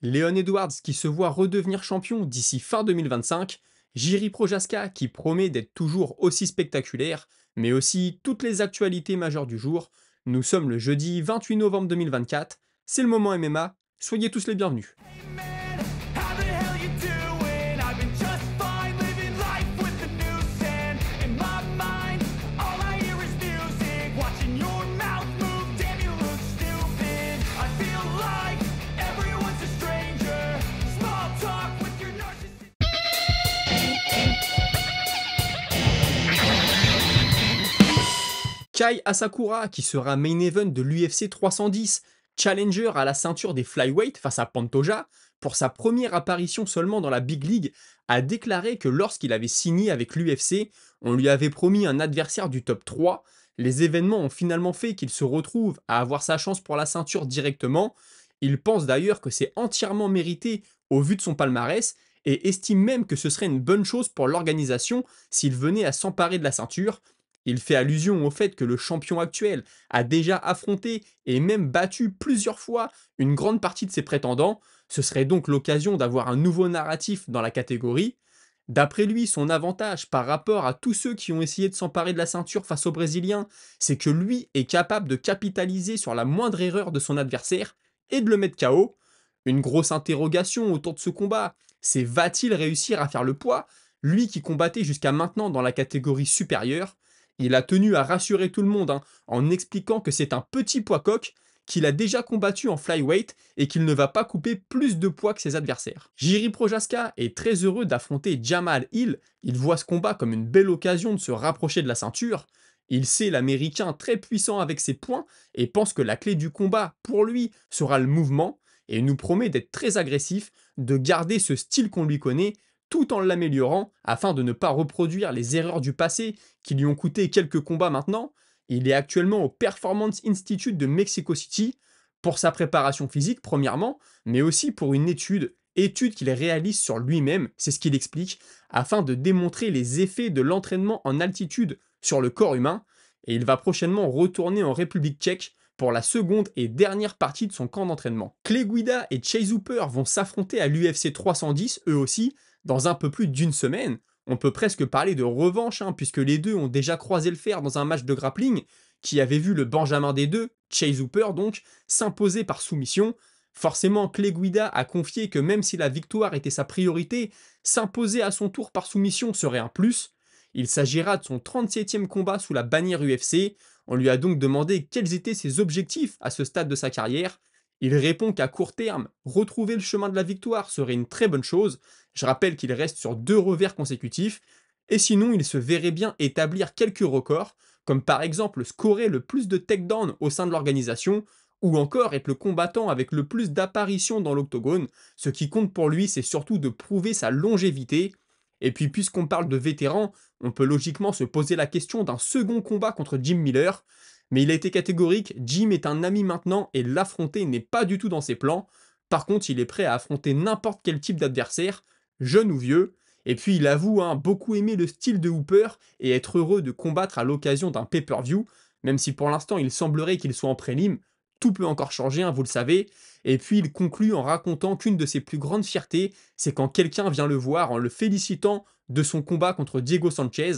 Leon Edwards qui se voit redevenir champion d'ici fin 2025, Jiri Projaska qui promet d'être toujours aussi spectaculaire, mais aussi toutes les actualités majeures du jour. Nous sommes le jeudi 28 novembre 2024, c'est le moment MMA, soyez tous les bienvenus. Man, how the hell you doing? I've been just fine living life with the noose and in my mind, all I hear is music. Watching your mouth move, damn you look stupid. I feel like everyone's a stranger. Small talk with your narcissist. Kai Asakura qui sera main event de l'UFC 310, challenger à la ceinture des flyweight face à Pantoja, pour sa première apparition seulement dans la Big League, a déclaré que lorsqu'il avait signé avec l'UFC, on lui avait promis un adversaire du top 3. Les événements ont finalement fait qu'il se retrouve à avoir sa chance pour la ceinture directement. Il pense d'ailleurs que c'est entièrement mérité au vu de son palmarès et estime même que ce serait une bonne chose pour l'organisation s'il venait à s'emparer de la ceinture. Il fait allusion au fait que le champion actuel a déjà affronté et même battu plusieurs fois une grande partie de ses prétendants. Ce serait donc l'occasion d'avoir un nouveau narratif dans la catégorie. D'après lui, son avantage par rapport à tous ceux qui ont essayé de s'emparer de la ceinture face aux Brésiliens, c'est que lui est capable de capitaliser sur la moindre erreur de son adversaire et de le mettre KO. Une grosse interrogation autour de ce combat, c'est va-t-il réussir à faire le poids, lui qui combattait jusqu'à maintenant dans la catégorie supérieure. Il a tenu à rassurer tout le monde en expliquant que c'est un petit poids coq, qu'il a déjà combattu en flyweight et qu'il ne va pas couper plus de poids que ses adversaires. Jiri Projaska est très heureux d'affronter Jamal Hill, il voit ce combat comme une belle occasion de se rapprocher de la ceinture. Il sait l'américain très puissant avec ses poings et pense que la clé du combat pour lui sera le mouvement et nous promet d'être très agressif, de garder ce style qu'on lui connaît tout en l'améliorant afin de ne pas reproduire les erreurs du passé qui lui ont coûté quelques combats maintenant. Il est actuellement au Performance Institute de Mexico City pour sa préparation physique premièrement, mais aussi pour une étude qu'il réalise sur lui-même, c'est ce qu'il explique, afin de démontrer les effets de l'entraînement en altitude sur le corps humain, et il va prochainement retourner en République tchèque pour la seconde et dernière partie de son camp d'entraînement. Clay Guida et Chase Hooper vont s'affronter à l'UFC 310, eux aussi, dans un peu plus d'une semaine. On peut presque parler de revanche, puisque les deux ont déjà croisé le fer dans un match de grappling, qui avait vu le Benjamin des deux, Chase Hooper donc, s'imposer par soumission. Forcément, Clay Guida a confié que même si la victoire était sa priorité, s'imposer à son tour par soumission serait un plus. Il s'agira de son 37e combat sous la bannière UFC. On lui a donc demandé quels étaient ses objectifs à ce stade de sa carrière. Il répond qu'à court terme, retrouver le chemin de la victoire serait une très bonne chose. Je rappelle qu'il reste sur 2 revers consécutifs. Et sinon, il se verrait bien établir quelques records, comme par exemple scorer le plus de takedowns au sein de l'organisation, ou encore être le combattant avec le plus d'apparitions dans l'octogone. Ce qui compte pour lui, c'est surtout de prouver sa longévité. Et puis, puisqu'on parle de vétérans, on peut logiquement se poser la question d'un second combat contre Jim Miller. Mais il a été catégorique, Jim est un ami maintenant et l'affronter n'est pas du tout dans ses plans. Par contre, il est prêt à affronter n'importe quel type d'adversaire, jeune ou vieux. Et puis il avoue beaucoup aimer le style de Hooper et être heureux de combattre à l'occasion d'un pay-per-view, même si pour l'instant il semblerait qu'il soit en prélim. Tout peut encore changer, vous le savez. Et puis il conclut en racontant qu'une de ses plus grandes fiertés, c'est quand quelqu'un vient le voir en le félicitant de son combat contre Diego Sanchez.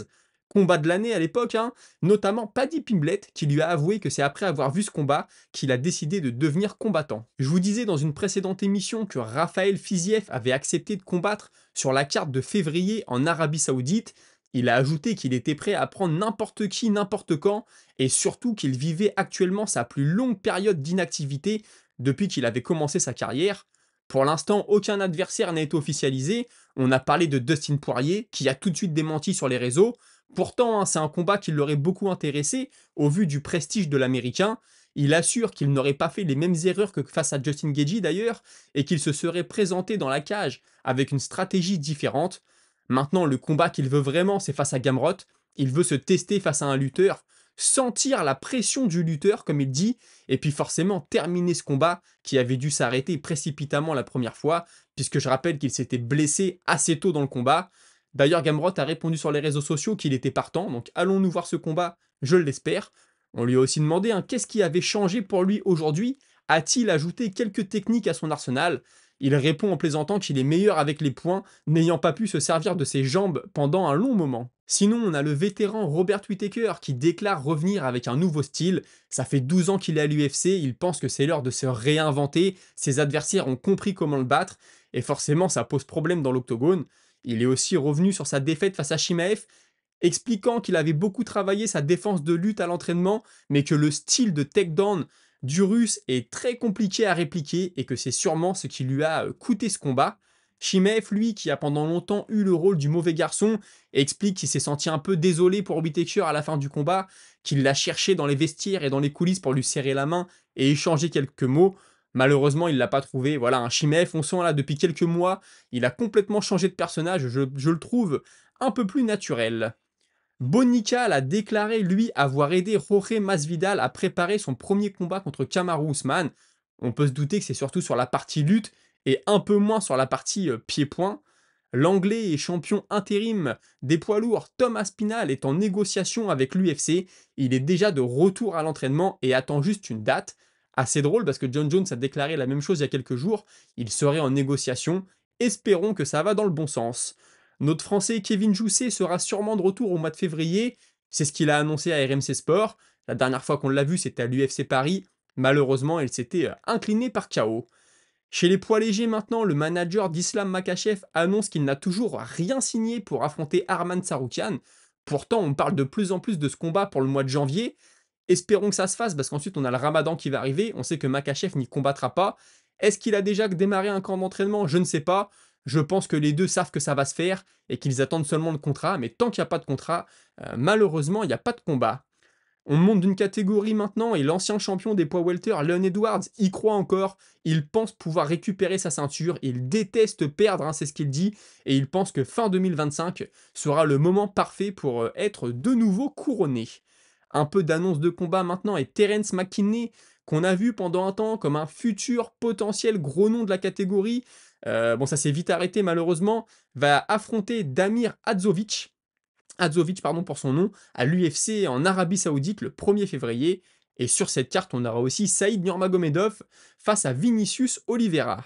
Combat de l'année à l'époque, notamment Paddy Pimblett qui lui a avoué que c'est après avoir vu ce combat qu'il a décidé de devenir combattant. Je vous disais dans une précédente émission que Raphaël Fiziev avait accepté de combattre sur la carte de février en Arabie Saoudite. Il a ajouté qu'il était prêt à prendre n'importe qui, n'importe quand, et surtout qu'il vivait actuellement sa plus longue période d'inactivité depuis qu'il avait commencé sa carrière. Pour l'instant, aucun adversaire n'a été officialisé. On a parlé de Dustin Poirier, qui a tout de suite démenti sur les réseaux. Pourtant, c'est un combat qui l'aurait beaucoup intéressé, au vu du prestige de l'Américain. Il assure qu'il n'aurait pas fait les mêmes erreurs que face à Justin Gaethje d'ailleurs, et qu'il se serait présenté dans la cage avec une stratégie différente. Maintenant, le combat qu'il veut vraiment, c'est face à Gamrot. Il veut se tester face à un lutteur, sentir la pression du lutteur, comme il dit, et puis forcément terminer ce combat qui avait dû s'arrêter précipitamment la première fois, puisque je rappelle qu'il s'était blessé assez tôt dans le combat. D'ailleurs, Gamrot a répondu sur les réseaux sociaux qu'il était partant, donc allons-nous voir ce combat, je l'espère. On lui a aussi demandé qu'est-ce qui avait changé pour lui aujourd'hui. A-t-il ajouté quelques techniques à son arsenal? Il répond en plaisantant qu'il est meilleur avec les poings, n'ayant pas pu se servir de ses jambes pendant un long moment. Sinon, on a le vétéran Robert Whittaker qui déclare revenir avec un nouveau style. Ça fait 12 ans qu'il est à l'UFC, il pense que c'est l'heure de se réinventer, ses adversaires ont compris comment le battre, et forcément ça pose problème dans l'octogone. Il est aussi revenu sur sa défaite face à Shimaev, expliquant qu'il avait beaucoup travaillé sa défense de lutte à l'entraînement, mais que le style de takedown du russe est très compliqué à répliquer et que c'est sûrement ce qui lui a coûté ce combat. Shimaev, lui, qui a pendant longtemps eu le rôle du mauvais garçon, explique qu'il s'est senti un peu désolé pour Whittaker à la fin du combat, qu'il l'a cherché dans les vestiaires et dans les coulisses pour lui serrer la main et échanger quelques mots. Malheureusement, il l'a pas trouvé. Voilà, un Shimaev, on sent là depuis quelques mois, il a complètement changé de personnage, je le trouve un peu plus naturel. Bonical a déclaré, lui, avoir aidé Jorge Masvidal à préparer son premier combat contre Kamaru Usman. On peut se douter que c'est surtout sur la partie lutte et un peu moins sur la partie pied-point. L'anglais et champion intérim des poids lourds Tom Aspinall est en négociation avec l'UFC. Il est déjà de retour à l'entraînement et attend juste une date. Assez drôle parce que John Jones a déclaré la même chose il y a quelques jours. Il serait en négociation. Espérons que ça va dans le bon sens. Notre Français Kevin Jousset sera sûrement de retour au mois de février. C'est ce qu'il a annoncé à RMC Sport. La dernière fois qu'on l'a vu, c'était à l'UFC Paris. Malheureusement, elle s'était inclinée par KO. Chez les poids légers maintenant, le manager d'Islam Makhachev annonce qu'il n'a toujours rien signé pour affronter Arman Tsarukyan. Pourtant, on parle de plus en plus de ce combat pour le mois de janvier. Espérons que ça se fasse parce qu'ensuite on a le Ramadan qui va arriver. On sait que Makhachev n'y combattra pas. Est-ce qu'il a déjà démarré un camp d'entraînement? Je ne sais pas. Je pense que les deux savent que ça va se faire et qu'ils attendent seulement le contrat. Mais tant qu'il n'y a pas de contrat, malheureusement, il n'y a pas de combat. On monte d'une catégorie maintenant et l'ancien champion des poids welter, Leon Edwards, y croit encore. Il pense pouvoir récupérer sa ceinture. Il déteste perdre, hein, c'est ce qu'il dit. Et il pense que fin 2025 sera le moment parfait pour être de nouveau couronné. Un peu d'annonce de combat maintenant et Terence McKinney, qu'on a vu pendant un temps comme un futur potentiel gros nom de la catégorie. Bon, ça s'est vite arrêté malheureusement. Va affronter Damir Hadzovic, pardon pour son nom, à l'UFC en Arabie Saoudite le 1er février. Et sur cette carte, on aura aussi Saïd Nurmagomedov face à Vinicius Oliveira.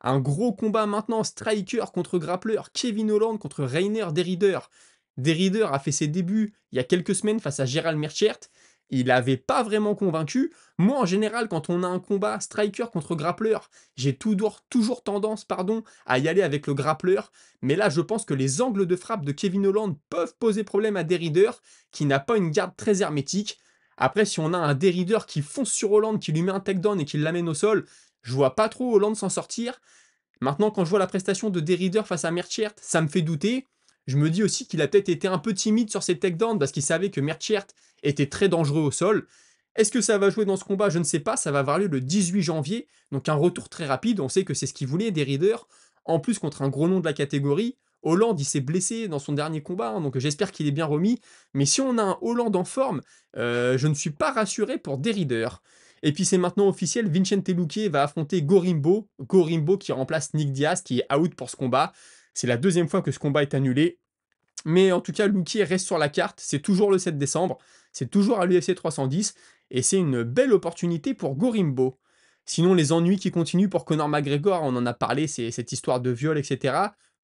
Un gros combat maintenant, striker contre grappler, Kevin Holland contre Rainer Derrider. Derrider a fait ses débuts il y a quelques semaines face à Gerald Meerschert. Il n'avait pas vraiment convaincu. Moi, en général, quand on a un combat striker contre grappler, j'ai toujours tendance à y aller avec le grappler. Mais là, je pense que les angles de frappe de Kevin Holland peuvent poser problème à Derrider, qui n'a pas une garde très hermétique. Après, si on a un Derrider qui fonce sur Holland, qui lui met un takedown et qui l'amène au sol, je vois pas trop Holland s'en sortir. Maintenant, quand je vois la prestation de Derrider face à Meerschert, ça me fait douter. Je me dis aussi qu'il a peut-être été un peu timide sur ses takedowns parce qu'il savait que Meerschert était très dangereux au sol. Est-ce que ça va jouer dans ce combat? Je ne sais pas. Ça va avoir lieu le 18 janvier, donc un retour très rapide. On sait que c'est ce qu'il voulait, Derrider. En plus, contre un gros nom de la catégorie. Holland, il s'est blessé dans son dernier combat, hein, donc j'espère qu'il est bien remis. Mais si on a un Holland en forme, je ne suis pas rassuré pour Derrider. Et puis c'est maintenant officiel, Vicente Luque va affronter Gorimbo. Gorimbo qui remplace Nick Diaz, qui est out pour ce combat. C'est la deuxième fois que ce combat est annulé. Mais en tout cas, Luque reste sur la carte. C'est toujours le 7 décembre. C'est toujours à l'UFC 310. Et c'est une belle opportunité pour Gorimbo. Sinon, les ennuis qui continuent pour Conor McGregor, on en a parlé, c'est cette histoire de viol, etc.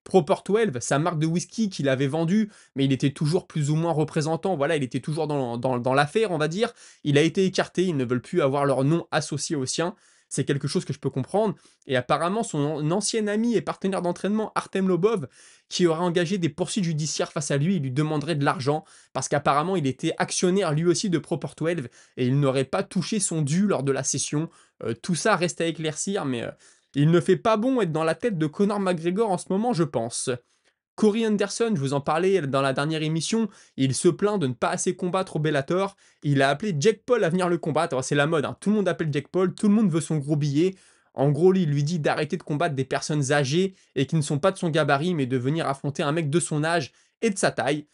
Proper 12, sa marque de whisky qu'il avait vendue, mais il était toujours plus ou moins représentant. Voilà, il était toujours dans l'affaire, on va dire. Il a été écarté, ils ne veulent plus avoir leur nom associé au sien. C'est quelque chose que je peux comprendre. Et apparemment, son ancien ami et partenaire d'entraînement, Artem Lobov, qui aurait engagé des poursuites judiciaires face à lui, il lui demanderait de l'argent, parce qu'apparemment, il était actionnaire lui aussi de Proper 12, et il n'aurait pas touché son dû lors de la session. Tout ça reste à éclaircir, mais il ne fait pas bon être dans la tête de Conor McGregor en ce moment, je pense. Corey Anderson, je vous en parlais dans la dernière émission, il se plaint de ne pas assez combattre au Bellator. Il a appelé Jake Paul à venir le combattre. C'est la mode, hein. Tout le monde appelle Jake Paul, tout le monde veut son gros billet. En gros, il lui dit d'arrêter de combattre des personnes âgées et qui ne sont pas de son gabarit, mais de venir affronter un mec de son âge et de sa taille.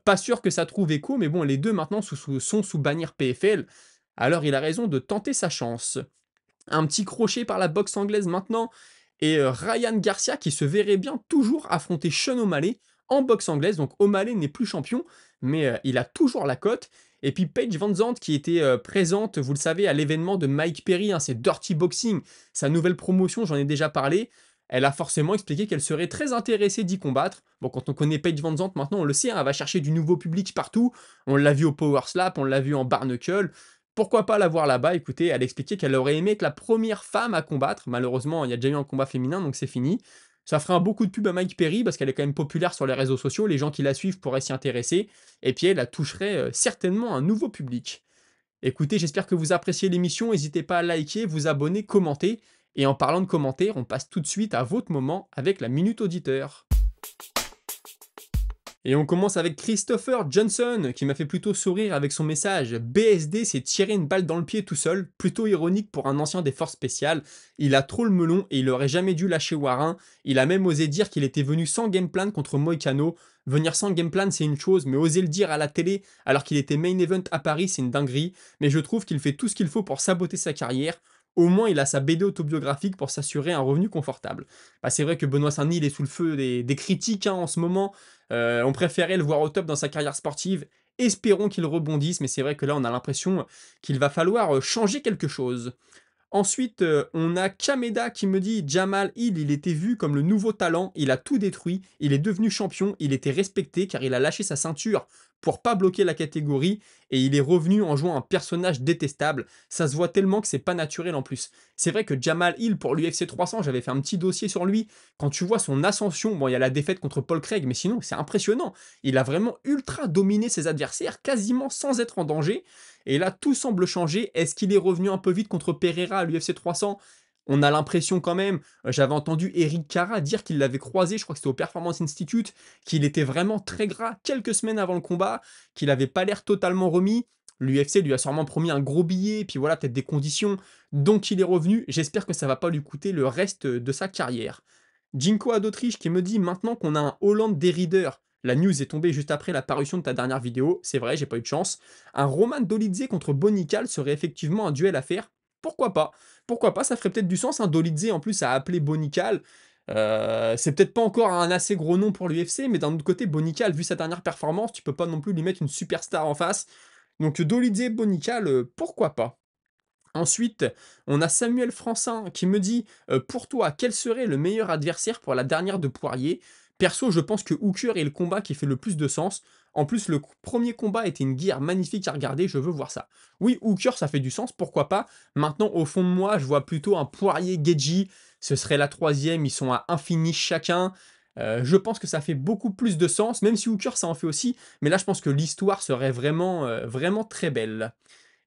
Pas sûr que ça trouve écho, mais bon, les deux maintenant sont sous bannière PFL. Alors il a raison de tenter sa chance. Un petit crochet par la boxe anglaise maintenant. Et Ryan Garcia qui se verrait bien toujours affronter Sean O'Malley en boxe anglaise. Donc O'Malley n'est plus champion, mais il a toujours la cote. Et puis Paige Van Zandt qui était présente, vous le savez, à l'événement de Mike Perry, hein, c'est Dirty Boxing, sa nouvelle promotion, j'en ai déjà parlé. Elle a forcément expliqué qu'elle serait très intéressée d'y combattre. Bon, quand on connaît Paige Van Zandt, maintenant on le sait, hein, elle va chercher du nouveau public partout. On l'a vu au Power Slap, on l'a vu en Bare Knuckle. Pourquoi pas la voir là-bas? Écoutez, elle expliquait qu'elle aurait aimé être la première femme à combattre. Malheureusement, il y a déjà eu un combat féminin, donc c'est fini. Ça ferait un beaucoup de pub à Mike Perry parce qu'elle est quand même populaire sur les réseaux sociaux. Les gens qui la suivent pourraient s'y intéresser. Et puis elle toucherait certainement un nouveau public. Écoutez, j'espère que vous appréciez l'émission. N'hésitez pas à liker, vous abonner, commenter. Et en parlant de commentaires, on passe tout de suite à votre moment avec la Minute Auditeur. Et on commence avec Christopher Johnson, qui m'a fait plutôt sourire avec son message. BSD s'est tiré une balle dans le pied tout seul, plutôt ironique pour un ancien des forces spéciales. Il a trop le melon et il aurait jamais dû lâcher Warren. Il a même osé dire qu'il était venu sans game plan contre Moïcano. Venir sans game plan, c'est une chose, mais oser le dire à la télé alors qu'il était main event à Paris, c'est une dinguerie. Mais je trouve qu'il fait tout ce qu'il faut pour saboter sa carrière. Au moins, il a sa BD autobiographique pour s'assurer un revenu confortable. Bah, c'est vrai que Benoît Saint-Denis, il est sous le feu des critiques, hein, en ce moment. On préférait le voir au top dans sa carrière sportive. Espérons qu'il rebondisse, mais c'est vrai que là, on a l'impression qu'il va falloir changer quelque chose. Ensuite, on a Kameda qui me dit: «Jamal Hill, il était vu comme le nouveau talent, il a tout détruit, il est devenu champion, il était respecté car il a lâché sa ceinture pour pas bloquer la catégorie et il est revenu en jouant un personnage détestable. Ça se voit tellement que c'est pas naturel en plus». C'est vrai que Jamal Hill pour l'UFC 300, j'avais fait un petit dossier sur lui. Quand tu vois son ascension, bon, il y a la défaite contre Paul Craig, mais sinon c'est impressionnant. Il a vraiment ultra dominé ses adversaires, quasiment sans être en danger. Et là, tout semble changer. Est-ce qu'il est revenu un peu vite contre Pereira à l'UFC 300? On a l'impression quand même. J'avais entendu Eric Cara dire qu'il l'avait croisé, je crois que c'était au Performance Institute, qu'il était vraiment très gras quelques semaines avant le combat, qu'il n'avait pas l'air totalement remis. L'UFC lui a sûrement promis un gros billet, puis voilà, peut-être des conditions. Donc il est revenu. J'espère que ça va pas lui coûter le reste de sa carrière. Jinko d'Autriche qui me dit: «Maintenant qu'on a un Hollande Derrider», la news est tombée juste après la parution de ta dernière vidéo, c'est vrai, j'ai pas eu de chance. Un Roman Dolidze contre Bonical serait effectivement un duel à faire. Pourquoi pas? Pourquoi pas? Ça ferait peut-être du sens, hein. Dolidze en plus a appelé Bonical. C'est peut-être pas encore un assez gros nom pour l'UFC, mais d'un autre côté, Bonical, vu sa dernière performance, tu peux pas non plus lui mettre une superstar en face. Donc Dolidze, Bonical, pourquoi pas? Ensuite, on a Samuel Francin qui me dit: «Pour toi, quel serait le meilleur adversaire pour la dernière de Poirier?» Perso, je pense que Hooker est le combat qui fait le plus de sens. En plus, le premier combat était une guerre magnifique à regarder, je veux voir ça. Oui, Hooker, ça fait du sens, pourquoi pas? Maintenant, au fond de moi, je vois plutôt un Poirier-Guedji, ce serait la troisième, ils sont à un finish chacun. Je pense que ça fait beaucoup plus de sens, même si Hooker, ça en fait aussi, mais là, je pense que l'histoire serait vraiment, vraiment très belle.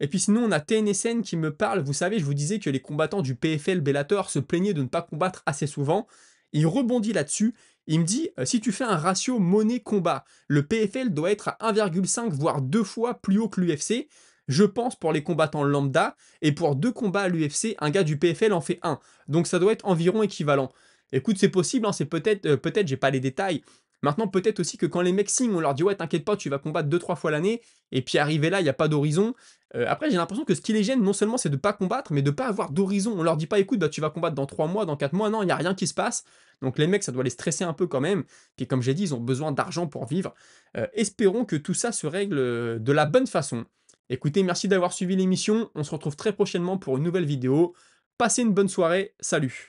Et puis sinon, on a TNSN qui me parle. Vous savez, je vous disais que les combattants du PFL Bellator se plaignaient de ne pas combattre assez souvent. Il rebondit là-dessus. Il me dit: si tu fais un ratio monnaie-combat, le PFL doit être à 1,5 voire 2 fois plus haut que l'UFC. Je pense pour les combattants lambda, et pour 2 combats à l'UFC, un gars du PFL en fait un. Donc ça doit être environ équivalent. Écoute, c'est possible, hein, c'est peut-être, j'ai pas les détails. Maintenant, peut-être aussi que quand les mecs signent, on leur dit: «Ouais, t'inquiète pas, tu vas combattre 2-3 fois l'année», et puis arrivé là, il y a pas d'horizon. Après, j'ai l'impression que ce qui les gêne, non seulement c'est de pas combattre, mais de pas avoir d'horizon. On leur dit pas: «Écoute, bah, tu vas combattre dans 3 mois, dans 4 mois», non, il y a rien qui se passe. Donc les mecs, ça doit les stresser un peu quand même. Puis comme j'ai dit, ils ont besoin d'argent pour vivre. Espérons que tout ça se règle, de la bonne façon. Écoutez, merci d'avoir suivi l'émission. On se retrouve très prochainement pour une nouvelle vidéo. Passez une bonne soirée. Salut!